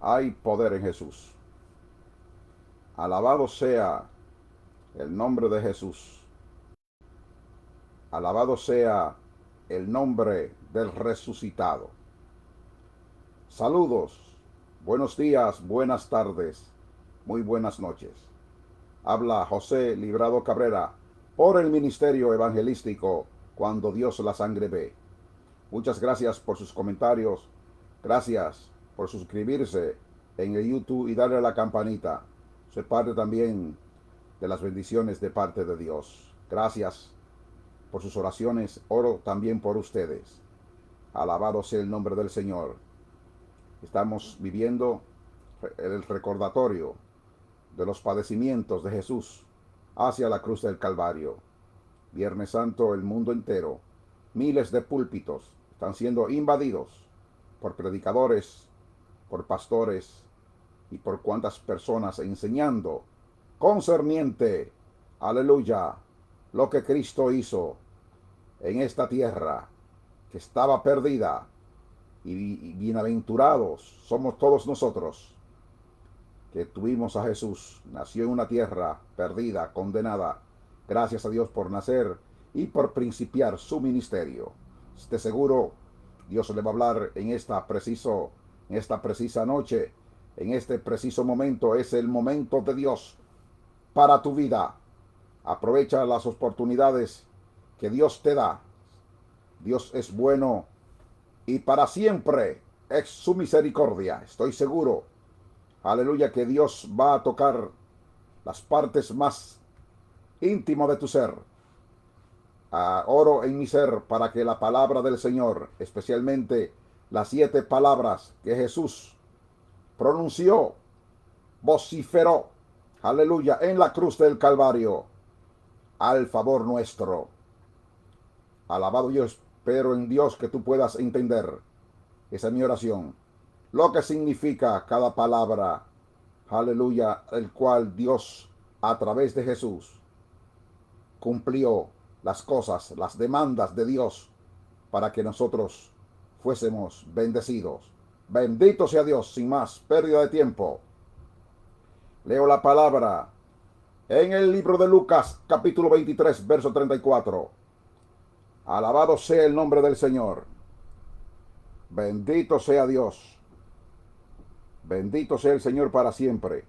Hay poder en Jesús. Alabado sea el nombre de Jesús. Alabado sea el nombre del resucitado. Saludos, buenos días, buenas tardes, muy buenas noches. Habla José Librado Cabrera por el Ministerio Evangelístico Cuando Dios la Sangre Ve. Muchas gracias por sus comentarios. Gracias por suscribirse en el YouTube y darle a la campanita. Soy parte también de las bendiciones de parte de Dios. Gracias por sus oraciones. Oro también por ustedes. Alabado sea el nombre del Señor. Estamos viviendo el recordatorio de los padecimientos de Jesús hacia la cruz del Calvario. Viernes Santo, el mundo entero, miles de púlpitos están siendo invadidos por predicadores, por pastores y por cuantas personas enseñando concerniente, aleluya, lo que Cristo hizo en esta tierra que estaba perdida. Y bienaventurados somos todos nosotros que tuvimos a Jesús. Nació en una tierra perdida, condenada. Gracias a Dios por nacer y por principiar su ministerio. Esté seguro, Dios le va a hablar en esta precisa noche, en este preciso momento. Es el momento de Dios para tu vida. Aprovecha las oportunidades que Dios te da. Dios es bueno y para siempre es su misericordia. Estoy seguro, aleluya, que Dios va a tocar las partes más íntimas de tu ser. Oro en mi ser para que la palabra del Señor, especialmente las 7 palabras que Jesús pronunció, vociferó, aleluya, en la cruz del Calvario, al favor nuestro. Alabado yo espero en Dios que tú puedas entender. Esa es mi oración. Lo que significa cada palabra, aleluya, el cual Dios a través de Jesús cumplió las cosas, las demandas de Dios para que nosotros fuésemos bendecidos. Bendito sea Dios. Sin más pérdida de tiempo, leo la palabra en el libro de Lucas, capítulo 23, verso 34. Alabado sea el nombre del Señor. Bendito sea Dios. Bendito sea el Señor para siempre.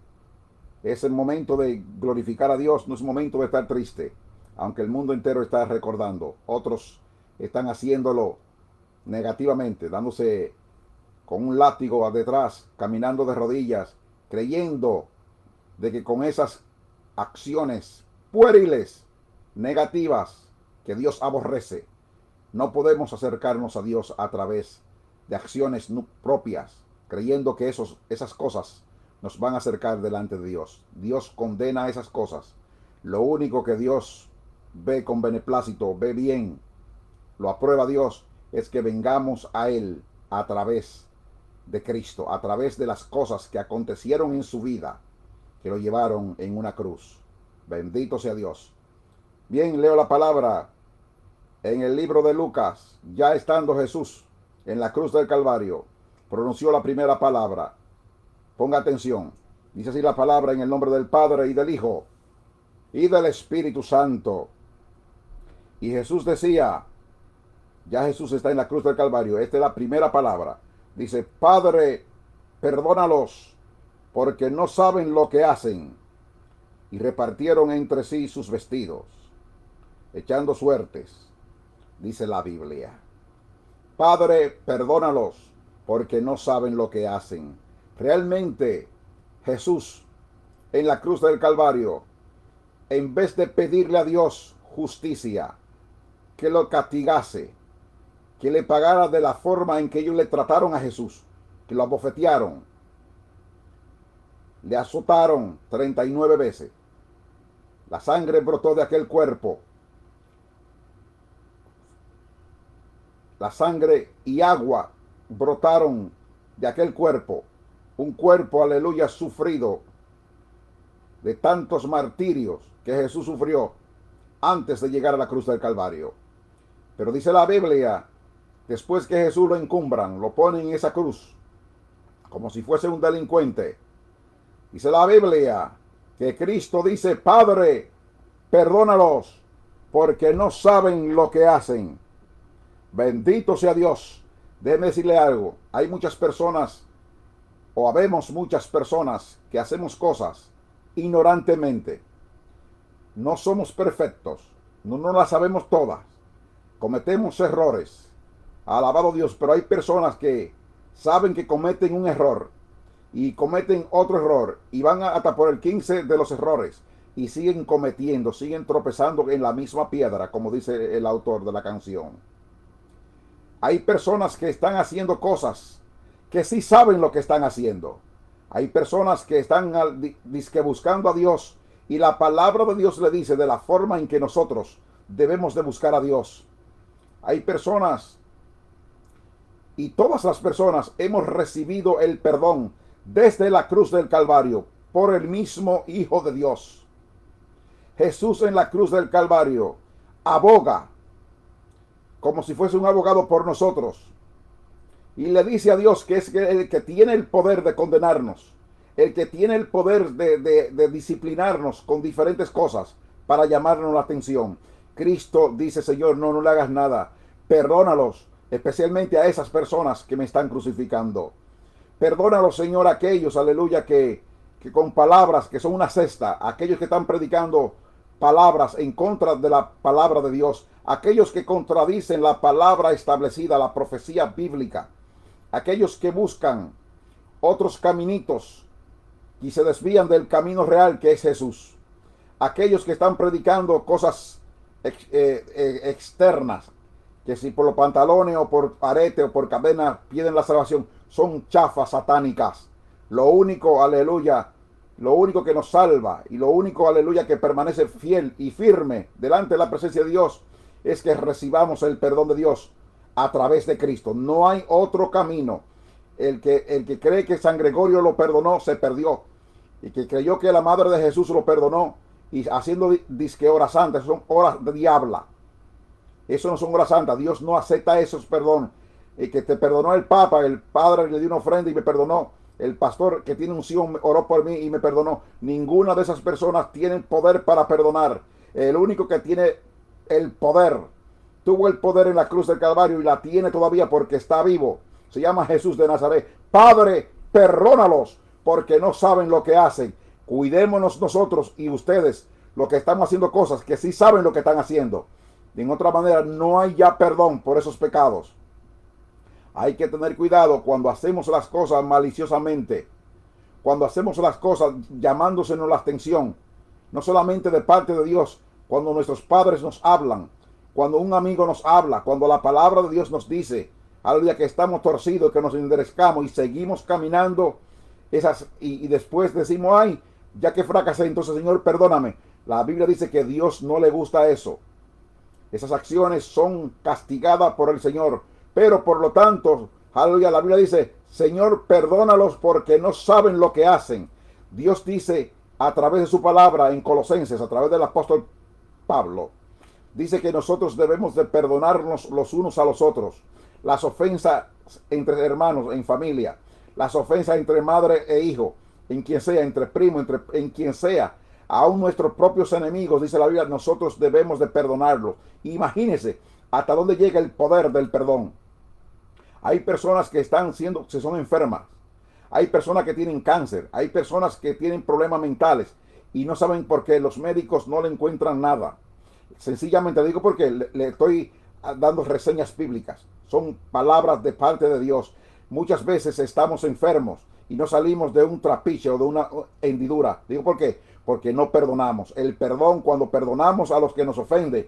Es el momento de glorificar a Dios, no es momento de estar triste. Aunque el mundo entero está recordando, otros están haciéndolo negativamente, dándose con un látigo detrás, caminando de rodillas, creyendo de que con esas acciones pueriles, negativas, que Dios aborrece, no podemos acercarnos a Dios a través de acciones propias, creyendo que esas cosas nos van a acercar delante de Dios. Dios condena esas cosas. Lo único que Dios ve con beneplácito, ve bien, lo aprueba Dios, es que vengamos a Él a través de Cristo, a través de las cosas que acontecieron en su vida, que lo llevaron en una cruz. Bendito sea Dios. Bien, leo la palabra en el libro de Lucas. Ya estando Jesús en la cruz del Calvario, pronunció la primera palabra. Ponga atención. Dice así la palabra: en el nombre del Padre y del Hijo y del Espíritu Santo. Y Jesús decía, ya Jesús está en la cruz del Calvario. Esta es la primera palabra. Dice: Padre, perdónalos, porque no saben lo que hacen. Y repartieron entre sí sus vestidos, echando suertes, dice la Biblia. Padre, perdónalos, porque no saben lo que hacen. Realmente, Jesús en la cruz del Calvario, en vez de pedirle a Dios justicia, que lo castigase, que le pagara de la forma en que ellos le trataron a Jesús, que lo abofetearon, le azotaron 39 veces, la sangre brotó de aquel cuerpo, la sangre y agua brotaron de aquel cuerpo, un cuerpo, aleluya, sufrido de tantos martirios que Jesús sufrió antes de llegar a la cruz del Calvario. Pero dice la Biblia, después que Jesús lo encumbran, lo ponen en esa cruz, como si fuese un delincuente. Dice la Biblia que Cristo dice: Padre, perdónalos, porque no saben lo que hacen. Bendito sea Dios. Déjeme decirle algo. Hay muchas personas, o habemos muchas personas, que hacemos cosas ignorantemente. No somos perfectos. No las sabemos todas. Cometemos errores. Alabado Dios. Pero hay personas que saben que cometen un error y cometen otro error y van hasta por el 15 de los errores y siguen cometiendo, siguen tropezando en la misma piedra, como dice el autor de la canción. Hay personas que están haciendo cosas que sí saben lo que están haciendo. Hay personas que están disque buscando a Dios, y la palabra de Dios le dice de la forma en que nosotros debemos de buscar a Dios. Hay personas, y todas las personas hemos recibido el perdón desde la cruz del Calvario por el mismo Hijo de Dios. Jesús en la cruz del Calvario aboga como si fuese un abogado por nosotros, y le dice a Dios que es el que tiene el poder de condenarnos, el que tiene el poder de disciplinarnos con diferentes cosas para llamarnos la atención. Cristo dice: Señor, no le hagas nada, perdónalos, especialmente a esas personas que me están crucificando. Perdónalos, Señor, a aquellos, aleluya, que con palabras que son una cesta, aquellos que están predicando palabras en contra de la palabra de Dios, aquellos que contradicen la palabra establecida, la profecía bíblica, aquellos que buscan otros caminitos y se desvían del camino real que es Jesús, aquellos que están predicando cosas externas, que si por los pantalones o por arete o por cadena piden la salvación, son chafas satánicas. Lo único, aleluya, lo único que nos salva y lo único, aleluya, que permanece fiel y firme delante de la presencia de Dios es que recibamos el perdón de Dios a través de Cristo. No hay otro camino. El que cree que San Gregorio lo perdonó, se perdió. Y que creyó que la madre de Jesús lo perdonó, y haciendo disque horas santas, son horas de diabla. Eso no son horas santas. Dios no acepta esos perdón. El que te perdonó el Papa, el Padre le dio una ofrenda y me perdonó. El pastor que tiene unción oró por mí y me perdonó. Ninguna de esas personas tiene poder para perdonar. El único que tiene el poder, tuvo el poder en la cruz del Calvario y la tiene todavía porque está vivo, se llama Jesús de Nazaret. Padre, perdónalos porque no saben lo que hacen. Cuidémonos nosotros y ustedes, los que estamos haciendo cosas que sí saben lo que están haciendo. De otra manera, no hay ya perdón por esos pecados. Hay que tener cuidado cuando hacemos las cosas maliciosamente, cuando hacemos las cosas llamándosenos la atención, no solamente de parte de Dios, cuando nuestros padres nos hablan, cuando un amigo nos habla, cuando la palabra de Dios nos dice, aleluya, que estamos torcidos, que nos enderezcamos y seguimos caminando y después decimos: ay, ya que fracasé, entonces, Señor, perdóname. La Biblia dice que Dios no le gusta eso. Esas acciones son castigadas por el Señor. Pero por lo tanto, aleluya, la Biblia dice: Señor, perdónalos porque no saben lo que hacen. Dios dice a través de su palabra en Colosenses, a través del apóstol Pablo, dice que nosotros debemos de perdonarnos los unos a los otros. Las ofensas entre hermanos, en familia, las ofensas entre madre e hijo, en quien sea, entre primo, en quien sea, aún nuestros propios enemigos, dice la Biblia, nosotros debemos de perdonarlos. Imagínense hasta dónde llega el poder del perdón. Hay personas que son enfermas. Hay personas que tienen cáncer. Hay personas que tienen problemas mentales y no saben por qué. Los médicos no le encuentran nada. Sencillamente digo porque le estoy dando reseñas bíblicas. Son palabras de parte de Dios. Muchas veces estamos enfermos y no salimos de un trapiche o de una hendidura. Digo, ¿por qué? Porque no perdonamos. El perdón, cuando perdonamos a los que nos ofenden,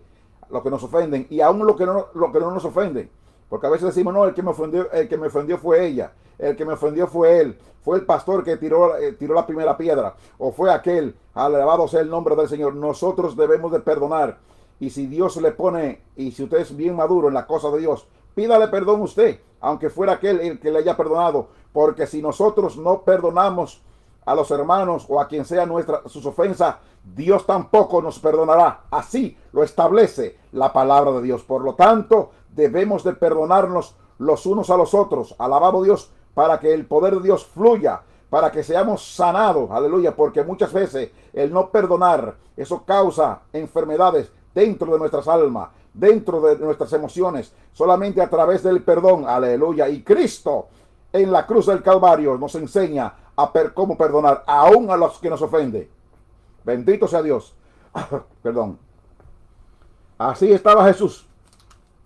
y aún lo que no nos ofenden. Porque a veces decimos: no, el que me ofendió fue ella, el que me ofendió fue él, fue el pastor que tiró la primera piedra, o fue aquel. Alabado sea el nombre del Señor. Nosotros debemos de perdonar. Y si Dios le pone, y si usted es bien maduro en la cosa de Dios, pídale perdón usted, aunque fuera aquel el que le haya perdonado. Porque si nosotros no perdonamos a los hermanos o a quien sea sus ofensas, Dios tampoco nos perdonará. Así lo establece la palabra de Dios. Por lo tanto, debemos de perdonarnos los unos a los otros. Alabado Dios, para que el poder de Dios fluya, para que seamos sanados, aleluya, porque muchas veces el no perdonar, eso causa enfermedades dentro de nuestras almas, dentro de nuestras emociones, solamente a través del perdón, aleluya. Y Cristo en la cruz del Calvario nos enseña a cómo perdonar aún a los que nos ofenden. Bendito sea Dios. Perdón. Así estaba Jesús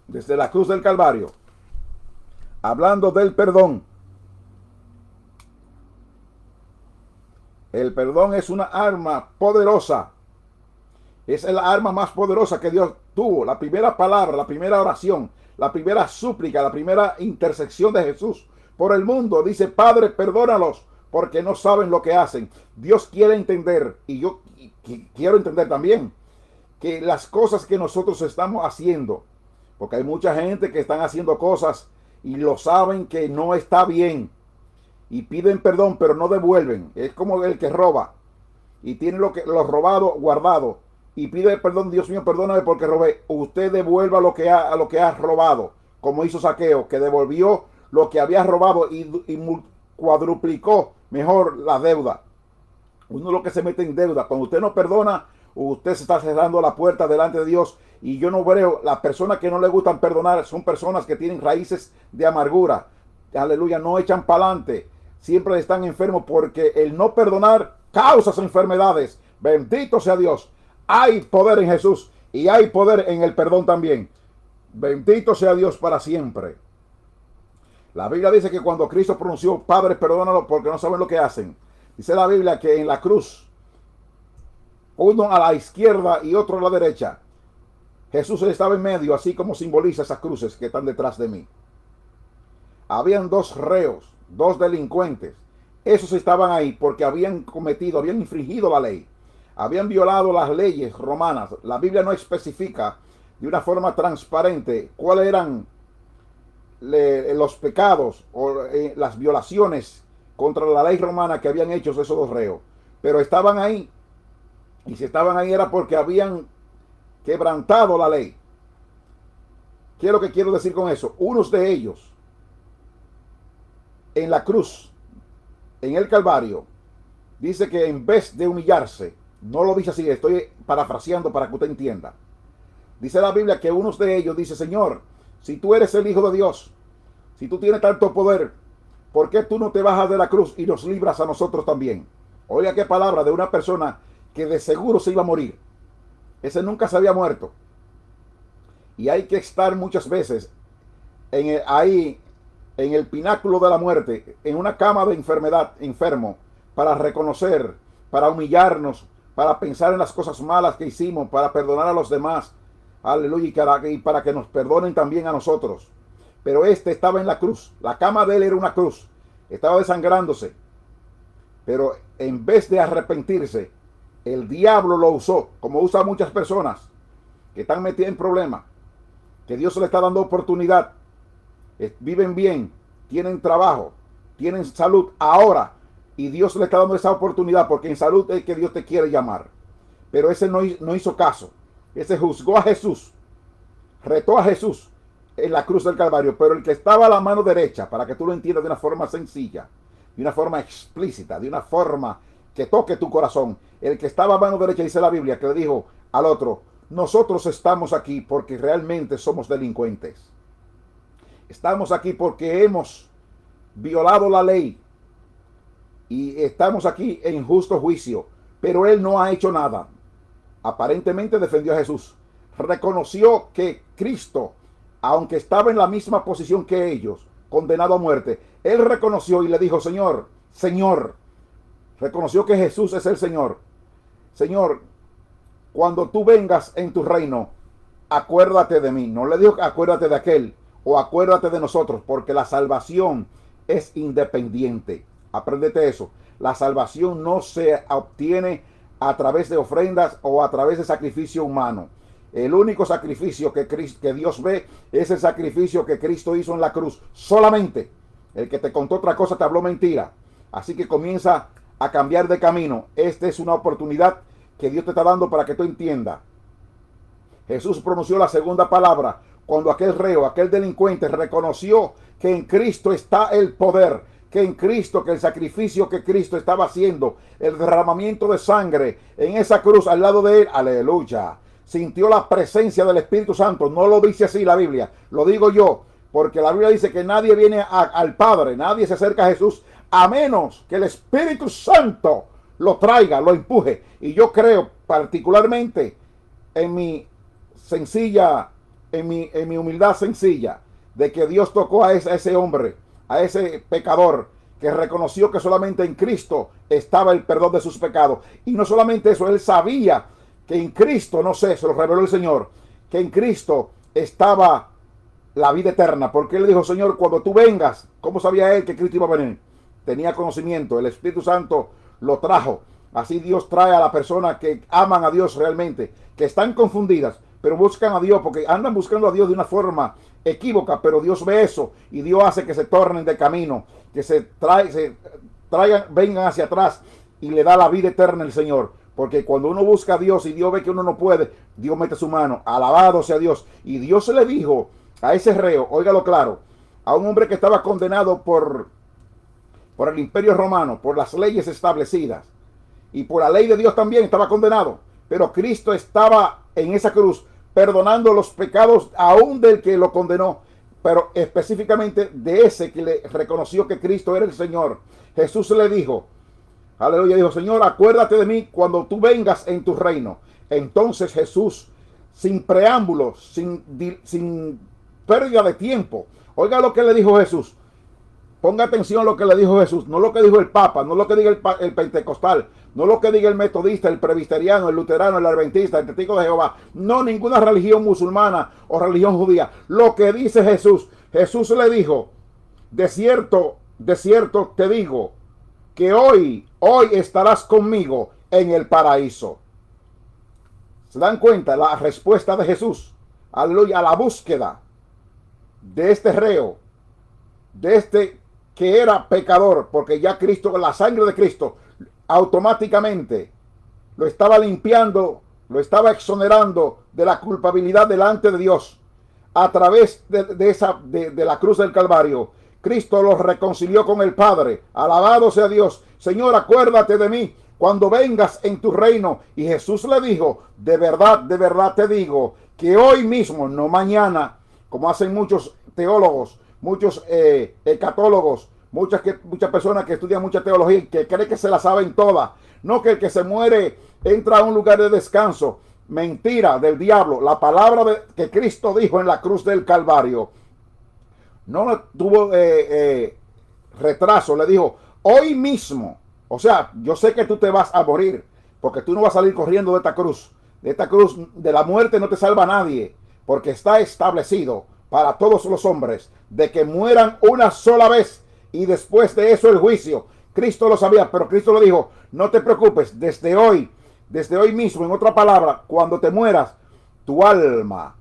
desde la cruz del Calvario, hablando del perdón. El perdón es una arma poderosa. Es la arma más poderosa que Dios tuvo. La primera palabra, la primera oración, la primera súplica, la primera intersección de Jesús por el mundo. Dice: Padre, perdónalos porque no saben lo que hacen. Dios quiere entender, y yo quiero entender también, que las cosas que nosotros estamos haciendo, porque hay mucha gente que están haciendo cosas y lo saben que no está bien, y piden perdón pero no devuelven. Es como el que roba y tiene lo robado guardado y pide perdón: Dios mío, perdóname porque robé. Usted devuelva lo que ha robado, como hizo Zaqueo, que devolvió lo que había robado y cuadruplicó mejor la deuda. Uno lo que se mete en deuda, cuando usted no perdona, usted se está cerrando la puerta delante de Dios. Y yo no veo, las personas que no le gustan perdonar son personas que tienen raíces de amargura, aleluya, no echan para adelante, siempre están enfermos, porque el no perdonar causa enfermedades. Bendito sea Dios. Hay poder en Jesús y hay poder en el perdón también. Bendito sea Dios para siempre. La Biblia dice que cuando Cristo pronunció: Padre, perdónalo porque no saben lo que hacen, dice la Biblia que en la cruz, uno a la izquierda y otro a la derecha, Jesús estaba en medio, así como simboliza esas cruces que están detrás de mí. Habían dos reos, dos delincuentes. Esos estaban ahí porque habían infringido la ley, habían violado las leyes romanas. La Biblia no especifica de una forma transparente cuáles eran los pecados o las violaciones contra la ley romana que habían hecho esos dos reos, pero estaban ahí. Y si estaban ahí era porque habían quebrantado la ley. ¿Qué es lo que quiero decir con eso? Unos de ellos en la cruz, en el Calvario, dice que en vez de humillarse, no lo dice así, estoy parafraseando para que usted entienda. Dice la Biblia que unos de ellos dice: Señor, si tú eres el Hijo de Dios, si tú tienes tanto poder, ¿por qué tú no te bajas de la cruz y nos libras a nosotros también? Oiga qué palabra de una persona que de seguro se iba a morir. Ese nunca se había muerto. Y hay que estar muchas veces ahí en el pináculo de la muerte, en una cama de enfermedad, enfermo, para reconocer, para humillarnos, para pensar en las cosas malas que hicimos, para perdonar a los demás. Aleluya, y para que nos perdonen también a nosotros. Pero este estaba en la cruz. La cama de él era una cruz. Estaba desangrándose. Pero en vez de arrepentirse, el diablo lo usó, como usa a muchas personas que están metidas en problemas, que Dios le está dando oportunidad. Viven bien, tienen trabajo, tienen salud ahora, y Dios le está dando esa oportunidad, porque en salud es que Dios te quiere llamar. Pero ese no hizo caso. Ese juzgó a Jesús, retó a Jesús en la cruz del Calvario. Pero el que estaba a la mano derecha, para que tú lo entiendas de una forma sencilla, de una forma explícita, de una forma que toque tu corazón, el que estaba a mano derecha, dice la Biblia, que le dijo al otro: nosotros estamos aquí porque realmente somos delincuentes. Estamos aquí porque hemos violado la ley y estamos aquí en justo juicio. Pero él no ha hecho nada. Aparentemente defendió a Jesús. Reconoció que Cristo, aunque estaba en la misma posición que ellos, condenado a muerte, él reconoció y le dijo: Señor, Señor. Reconoció que Jesús es el Señor. Señor, cuando tú vengas en tu reino, acuérdate de mí. No le dijo acuérdate de aquel o acuérdate de nosotros, porque la salvación es independiente. Apréndete eso. La salvación no se obtiene a través de ofrendas o a través de sacrificio humano. El único sacrificio que Dios ve es el sacrificio que Cristo hizo en la cruz. Solamente. El que te contó otra cosa te habló mentira. Así que comienza a cambiar de camino. Esta es una oportunidad que Dios te está dando para que tú entiendas. Jesús pronunció la segunda palabra cuando aquel reo, aquel delincuente, reconoció que en Cristo está el poder, que en Cristo, que el sacrificio que Cristo estaba haciendo, el derramamiento de sangre en esa cruz al lado de él, aleluya, sintió la presencia del Espíritu Santo. No lo dice así la Biblia, lo digo yo, porque la Biblia dice que nadie viene al Padre, nadie se acerca a Jesús, a menos que el Espíritu Santo lo traiga, lo empuje. Y yo creo particularmente en mi sencilla, en mi humildad sencilla, de que Dios tocó a ese hombre, a ese pecador, que reconoció que solamente en Cristo estaba el perdón de sus pecados. Y no solamente eso, él sabía que en Cristo, no sé, se lo reveló el Señor, que en Cristo estaba la vida eterna, porque él le dijo: Señor, cuando tú vengas, ¿cómo sabía él que Cristo iba a venir? Tenía conocimiento, el Espíritu Santo lo trajo. Así Dios trae a las personas que aman a Dios realmente, que están confundidas, pero buscan a Dios, porque andan buscando a Dios de una forma equívoca, pero Dios ve eso y Dios hace que se tornen de camino, que se traigan, vengan hacia atrás, y le da la vida eterna el Señor. Porque cuando uno busca a Dios y Dios ve que uno no puede, Dios mete su mano. Alabado sea Dios. Y Dios le dijo a ese reo, óigalo claro, a un hombre que estaba condenado por el imperio romano, por las leyes establecidas, y por la ley de Dios también estaba condenado, pero Cristo estaba en esa cruz perdonando los pecados aún del que lo condenó, pero específicamente de ese que le reconoció que Cristo era el Señor. Jesús le dijo, aleluya, dijo: Señor, acuérdate de mí cuando tú vengas en tu reino. Entonces Jesús, sin preámbulos, sin pérdida de tiempo, oiga lo que le dijo Jesús. Ponga atención a lo que le dijo Jesús, no lo que dijo el Papa, no lo que diga el pentecostal, no lo que diga el metodista, el presbiteriano, el luterano, el adventista, el testigo de Jehová, no ninguna religión musulmana o religión judía. Lo que dice Jesús, Jesús le dijo: de cierto te digo, que hoy estarás conmigo en el paraíso. ¿Se dan cuenta la respuesta de Jesús? Aleluya, a la búsqueda de este reo, de este que era pecador, porque ya Cristo, la sangre de Cristo, automáticamente lo estaba limpiando, lo estaba exonerando de la culpabilidad delante de Dios. A través de la cruz del Calvario, Cristo los reconcilió con el Padre. Alabado sea Dios. Señor, acuérdate de mí cuando vengas en tu reino. Y Jesús le dijo: de verdad te digo, que hoy mismo, no mañana, como hacen muchos teólogos, muchos escatólogos, muchas personas que estudian mucha teología y que creen que se la saben todas. No, que el que se muere entra a un lugar de descanso. Mentira del diablo. La palabra que Cristo dijo en la cruz del Calvario no tuvo retraso. Le dijo: hoy mismo. O sea, yo sé que tú te vas a morir, porque tú no vas a salir corriendo de esta cruz. De esta cruz de la muerte no te salva nadie, porque está establecido para todos los hombres de que mueran una sola vez, y después de eso el juicio. Cristo lo sabía, pero Cristo le dijo: no te preocupes, desde hoy mismo, en otra palabra, cuando te mueras, tu alma,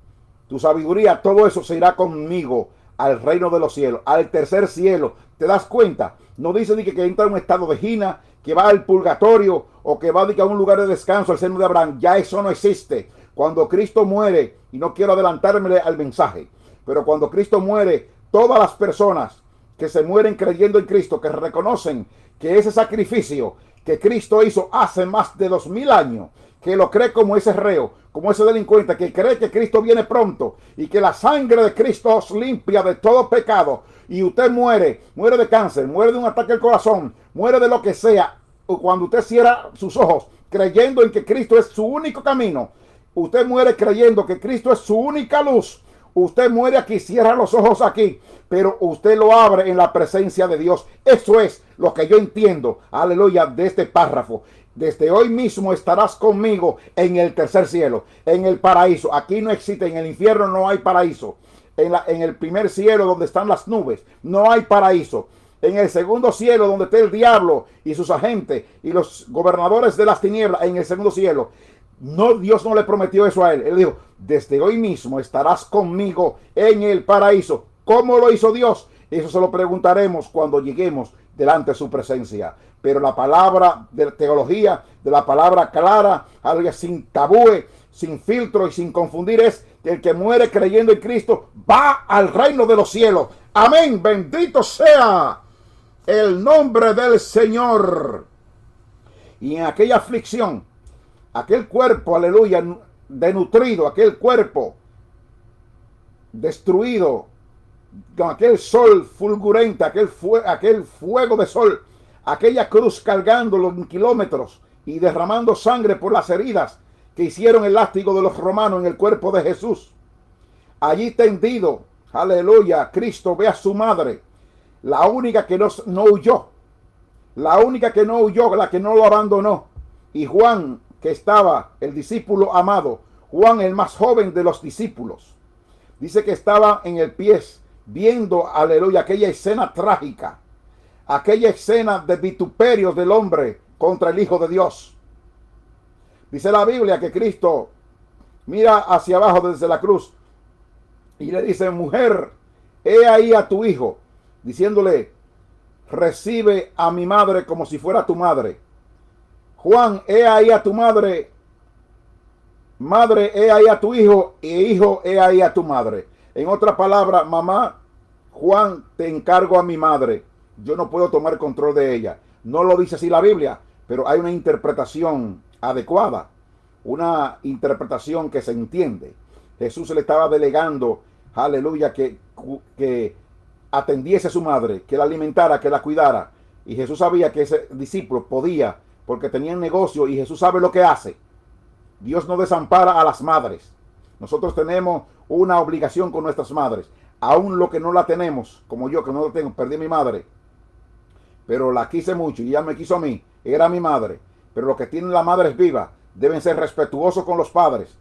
tu sabiduría, todo eso se irá conmigo al reino de los cielos, al tercer cielo. ¿Te das cuenta? No dice ni que entra en un estado de gina, que va al purgatorio, o que va a un lugar de descanso al seno de Abraham. Ya eso no existe. Cuando Cristo muere, y no quiero adelantarme al mensaje, pero cuando Cristo muere, todas las personas que se mueren creyendo en Cristo, que reconocen que ese sacrificio que Cristo hizo hace más de 2000 años, que lo cree como ese reo, como ese delincuente, que cree que Cristo viene pronto y que la sangre de Cristo os limpia de todo pecado, y usted muere de cáncer, muere de un ataque al corazón, muere de lo que sea, cuando usted cierra sus ojos creyendo en que Cristo es su único camino, usted muere creyendo que Cristo es su única luz, usted muere aquí, cierra los ojos aquí, pero usted lo abre en la presencia de Dios. Eso es lo que yo entiendo, aleluya, de este párrafo. Desde hoy mismo estarás conmigo en el tercer cielo, en el paraíso. Aquí no existe, en el infierno no hay paraíso. En el primer cielo, donde están las nubes, no hay paraíso. En el segundo cielo, donde está el diablo y sus agentes y los gobernadores de las tinieblas, en el segundo cielo, no, Dios no le prometió eso a él. Él dijo: desde hoy mismo estarás conmigo en el paraíso. ¿Cómo lo hizo Dios? Eso se lo preguntaremos cuando lleguemos delante de su presencia. Pero la palabra de teología, de la palabra clara, algo sin tabúes, sin filtro y sin confundir, es que el que muere creyendo en Cristo va al reino de los cielos. Amén. Bendito sea el nombre del Señor. Y en aquella aflicción, aquel cuerpo, aleluya, denutrido, aquel cuerpo destruido, con aquel sol fulgurante, aquel fuego de sol, aquella cruz cargándolo en kilómetros y derramando sangre por las heridas que hicieron el látigo de los romanos en el cuerpo de Jesús. Allí tendido, aleluya, Cristo ve a su madre, la única que no huyó, la única que no huyó, la que no lo abandonó. Y Juan, que estaba, el discípulo amado, Juan, el más joven de los discípulos, dice que estaba en el pie viendo, aleluya, aquella escena trágica, aquella escena de vituperio del hombre contra el Hijo de Dios. Dice la Biblia que Cristo mira hacia abajo desde la cruz y le dice: mujer, he ahí a tu hijo, diciéndole: recibe a mi madre como si fuera tu madre. Juan, he ahí a tu madre. Madre, he ahí a tu hijo. Y hijo, he ahí a tu madre. En otra palabra, mamá, Juan, te encargo a mi madre. Yo no puedo tomar control de ella. No lo dice así la Biblia, pero hay una interpretación adecuada, una interpretación que se entiende. Jesús le estaba delegando, aleluya, que atendiese a su madre, que la alimentara, que la cuidara. Y Jesús sabía que ese discípulo podía, porque tenía un negocio, y Jesús sabe lo que hace. Dios no desampara a las madres. Nosotros tenemos una obligación con nuestras madres. Aún lo que no la tenemos, como yo que no la tengo, perdí a mi madre, pero la quise mucho y ella me quiso a mí, era mi madre. Pero los que tienen la madre viva deben ser respetuosos con los padres.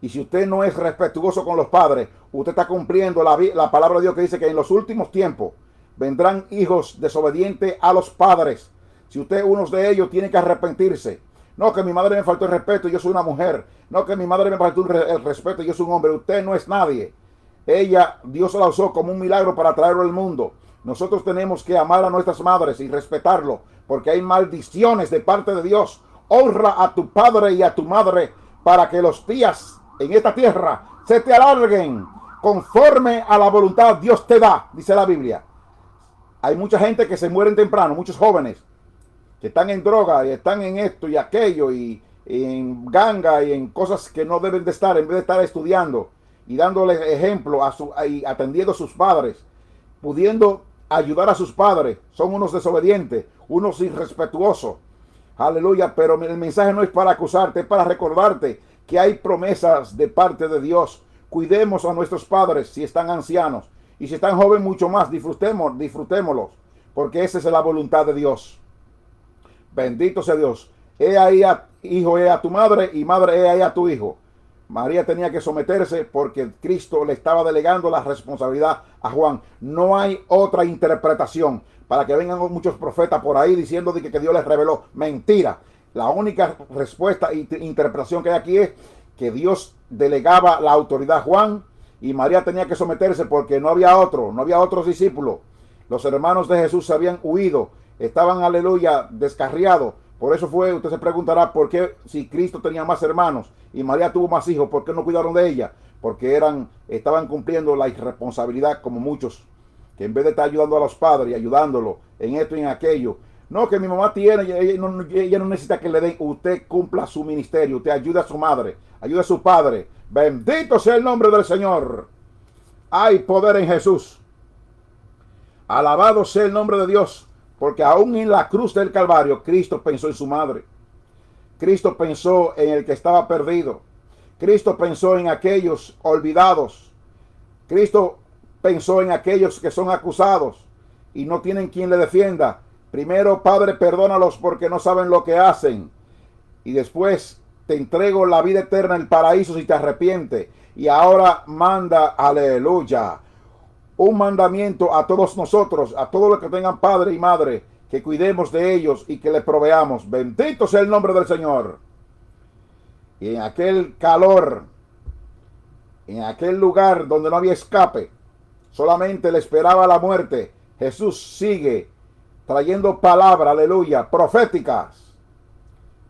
Y si usted no es respetuoso con los padres, usted está cumpliendo la palabra de Dios, que dice que en los últimos tiempos vendrán hijos desobedientes a los padres. Si usted, uno de ellos, tiene que arrepentirse. No, que mi madre me faltó el respeto, yo soy una mujer. No, que mi madre me faltó el respeto, yo soy un hombre. Usted no es nadie. Ella, Dios la usó como un milagro para traerlo al mundo. Nosotros tenemos que amar a nuestras madres y respetarlo, porque hay maldiciones de parte de Dios. Honra a tu padre y a tu madre para que los días en esta tierra se te alarguen conforme a la voluntad Dios te da, dice la Biblia. Hay mucha gente que se mueren temprano, muchos jóvenes que están en droga y están en esto y aquello y en ganga y en cosas que no deben de estar, en vez de estar estudiando y dándole ejemplo y atendiendo a sus padres, pudiendo ayudar a sus padres. Son unos desobedientes, unos irrespetuosos. Aleluya, pero el mensaje no es para acusarte, es para recordarte que hay promesas de parte de Dios. Cuidemos a nuestros padres si están ancianos, y si están jóvenes mucho más, disfrutémoslos, porque esa es la voluntad de Dios. Bendito sea Dios. He ahí hijo, he a tu madre, y madre, he ahí a tu hijo. María tenía que someterse porque Cristo le estaba delegando la responsabilidad a Juan. No hay otra interpretación para que vengan muchos profetas por ahí diciendo de que Dios les reveló. Mentira. La única respuesta e interpretación que hay aquí es que Dios delegaba la autoridad a Juan y María tenía que someterse porque no había otros discípulos. Los hermanos de Jesús se habían huido, estaban, aleluya, descarriados. Por eso usted se preguntará por qué, si Cristo tenía más hermanos y María tuvo más hijos, ¿por qué no cuidaron de ella? Porque estaban cumpliendo la irresponsabilidad, como muchos, que en vez de estar ayudando a los padres y ayudándolo en esto y en aquello, no, que mi mamá tiene, ella no necesita que le den. Usted cumpla su ministerio, usted ayuda a su madre, ayuda a su padre. Bendito sea el nombre del Señor. Hay poder en Jesús. Alabado sea el nombre de Dios. Porque aún en la cruz del Calvario, Cristo pensó en su madre. Cristo pensó en el que estaba perdido. Cristo pensó en aquellos olvidados. Cristo pensó en aquellos que son acusados y no tienen quien le defienda. Primero, Padre, perdónalos porque no saben lo que hacen. Y después, te entrego la vida eterna, el paraíso, si te arrepientes. Y ahora manda, aleluya, un mandamiento a todos nosotros, a todos los que tengan padre y madre, que cuidemos de ellos y que les proveamos. Bendito sea el nombre del Señor. Y en aquel calor, en aquel lugar donde no había escape, solamente le esperaba la muerte, Jesús sigue trayendo palabras, aleluya, proféticas,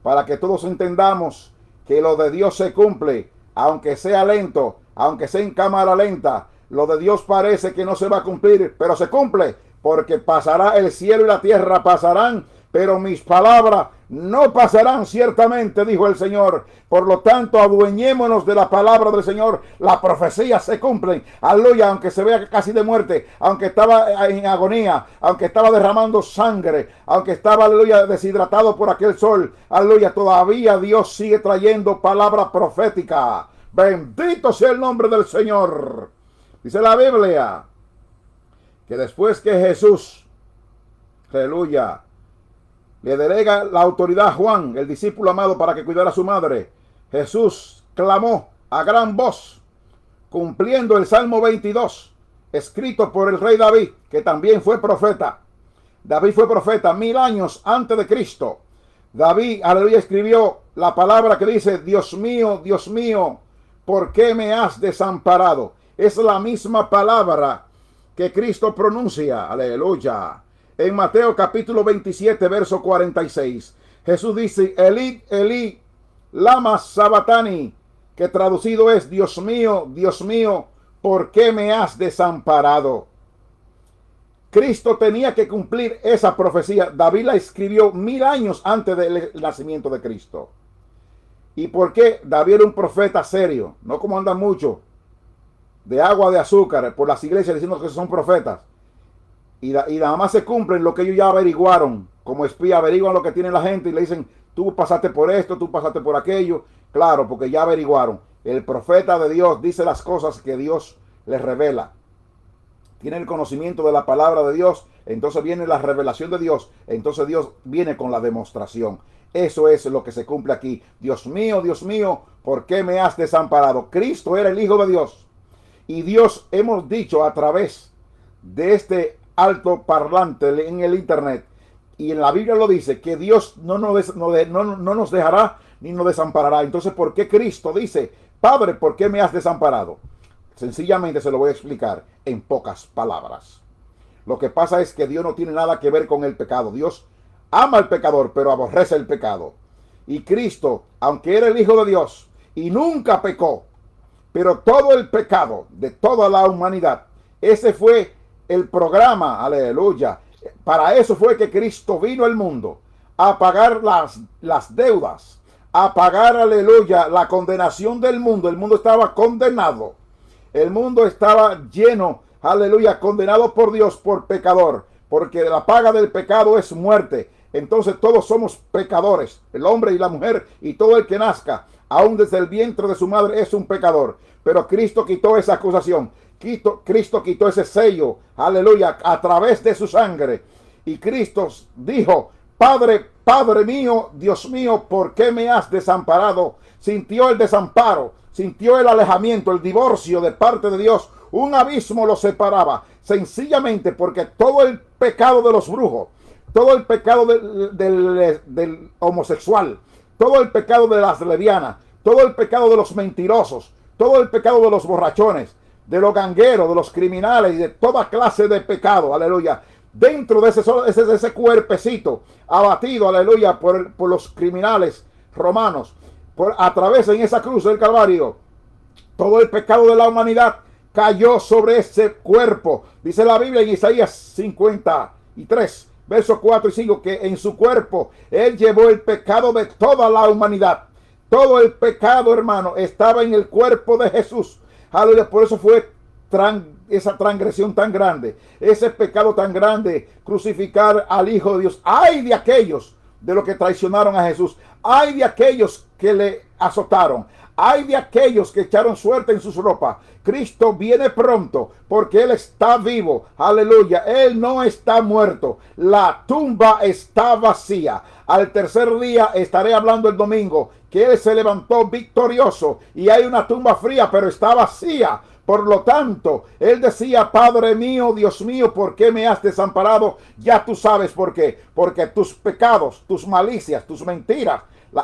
para que todos entendamos que lo de Dios se cumple, aunque sea lento, aunque sea en cámara lenta. Lo de Dios parece que no se va a cumplir, pero se cumple, porque pasará el cielo y la tierra pasarán, pero mis palabras no pasarán ciertamente, dijo el Señor. Por lo tanto, adueñémonos de la palabra del Señor. Las profecías se cumplen. Aleluya, aunque se vea casi de muerte, aunque estaba en agonía, aunque estaba derramando sangre, aunque estaba, aleluya, deshidratado por aquel sol. Aleluya, todavía Dios sigue trayendo palabra profética. Bendito sea el nombre del Señor. Dice la Biblia que después que Jesús, aleluya, le delega la autoridad a Juan, el discípulo amado, para que cuidara a su madre, Jesús clamó a gran voz, cumpliendo el Salmo 22, escrito por el rey David, que también fue profeta. David fue profeta 1000 años antes de Cristo. David, aleluya, escribió la palabra que dice: Dios mío, ¿por qué me has desamparado? Es la misma palabra que Cristo pronuncia, aleluya. En Mateo capítulo 27, verso 46, Jesús dice: Elí, Elí, lama sabatani, que traducido es: Dios mío, ¿por qué me has desamparado? Cristo tenía que cumplir esa profecía. David la escribió 1000 años antes del nacimiento de Cristo. ¿Y por qué? David era un profeta serio, no como andan muchos de agua de azúcar por las iglesias diciendo que son profetas. Y nada más se cumplen lo que ellos ya averiguaron. Como espía averiguan lo que tiene la gente y le dicen: tú pasaste por esto, tú pasaste por aquello. Claro, porque ya averiguaron. El profeta de Dios dice las cosas que Dios les revela. Tiene el conocimiento de la palabra de Dios. Entonces viene la revelación de Dios. Entonces Dios viene con la demostración. Eso es lo que se cumple aquí. Dios mío, ¿por qué me has desamparado? Cristo era el Hijo de Dios. Y Dios, hemos dicho a través de este alto parlante en el internet, y en la Biblia lo dice, que Dios no nos dejará ni nos desamparará. Entonces, ¿por qué Cristo dice: Padre, ¿por qué me has desamparado? Sencillamente se lo voy a explicar en pocas palabras. Lo que pasa es que Dios no tiene nada que ver con el pecado. Dios ama al pecador, pero aborrece el pecado. Y Cristo, aunque era el Hijo de Dios y nunca pecó, pero todo el pecado de toda la humanidad, ese fue el programa, aleluya. Para eso fue que Cristo vino al mundo, a pagar las deudas, a pagar, aleluya, la condenación del mundo. El mundo estaba condenado. El mundo estaba lleno, aleluya, condenado por Dios por pecador, porque la paga del pecado es muerte. Entonces todos somos pecadores, el hombre y la mujer y todo el que nazca, aún desde el vientre de su madre, es un pecador. Pero Cristo quitó esa acusación. Cristo quitó ese sello, aleluya, a través de su sangre. Y Cristo dijo: Padre, Padre mío, Dios mío, ¿por qué me has desamparado? Sintió el desamparo, sintió el alejamiento, el divorcio de parte de Dios. Un abismo lo separaba, sencillamente porque todo el pecado de los brujos, todo el pecado del homosexual, todo el pecado de las lesbianas, todo el pecado de los mentirosos, todo el pecado de los borrachones, de los gangueros, de los criminales y de toda clase de pecado, aleluya, dentro de ese cuerpecito abatido, aleluya, por los criminales romanos, a través en esa cruz del Calvario, todo el pecado de la humanidad cayó sobre ese cuerpo. Dice la Biblia en Isaías 53, versos 4 y 5, que en su cuerpo Él llevó el pecado de toda la humanidad. Todo el pecado, hermano, estaba en el cuerpo de Jesús. Aleluya, por eso fue esa transgresión tan grande, ese pecado tan grande, crucificar al Hijo de Dios. ¡Ay de aquellos de los que traicionaron a Jesús! ¡Ay de aquellos que le azotaron! ¡Ay de aquellos que echaron suerte en sus ropas! Cristo viene pronto porque Él está vivo. Aleluya, Él no está muerto. La tumba está vacía. Al tercer día estaré hablando el domingo que Él se levantó victorioso y hay una tumba fría, pero está vacía. Por lo tanto, Él decía: Padre mío, Dios mío, ¿por qué me has desamparado? Ya tú sabes por qué. Porque tus pecados, tus malicias, tus mentiras,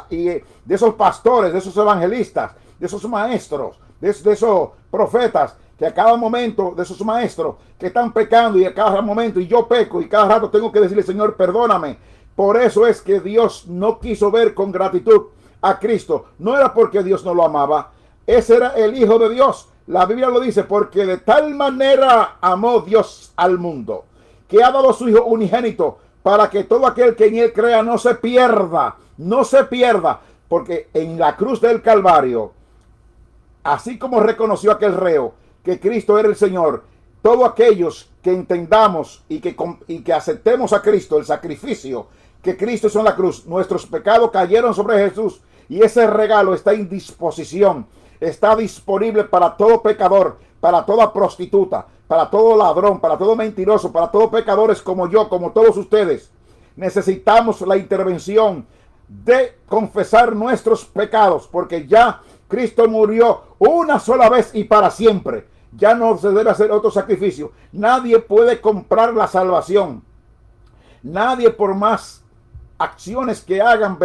y de esos pastores, de esos evangelistas, de esos maestros, de esos profetas, que a cada momento, de esos maestros que están pecando y a cada momento, y yo peco y cada rato tengo que decirle: Señor, perdóname. Por eso es que Dios no quiso ver con gratitud a Cristo. No era porque Dios no lo amaba. Ese era el Hijo de Dios. La Biblia lo dice: porque de tal manera amó Dios al mundo, que ha dado a su Hijo unigénito, para que todo aquel que en él crea no se pierda, no se pierda, porque en la cruz del Calvario, así como reconoció aquel reo que Cristo era el Señor, todos aquellos que entendamos y que aceptemos a Cristo, el sacrificio que Cristo hizo en la cruz, nuestros pecados cayeron sobre Jesús, y ese regalo está en disposición, está disponible para todo pecador, para toda prostituta, para todo ladrón, para todo mentiroso, para todos pecadores como yo, como todos ustedes. Necesitamos la intervención de confesar nuestros pecados, porque ya Cristo murió una sola vez y para siempre. Ya no se debe hacer otro sacrificio. Nadie puede comprar la salvación. Nadie, por más acciones que hagan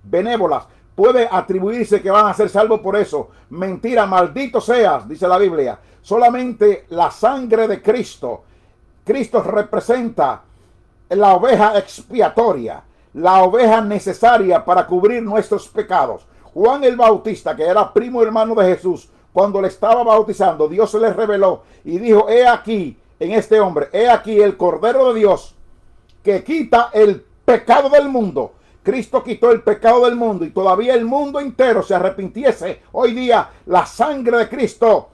benévolas, puede atribuirse que van a ser salvos por eso. Mentira, maldito seas, dice la Biblia. Solamente la sangre de Cristo. Cristo representa la oveja expiatoria, la oveja necesaria para cubrir nuestros pecados. Juan el Bautista, que era primo hermano de Jesús, cuando le estaba bautizando, Dios se le reveló y dijo: he aquí en este hombre, he aquí el Cordero de Dios que quita el pecado del mundo. Cristo quitó el pecado del mundo, y todavía el mundo entero se arrepintiese hoy día. La sangre de Cristo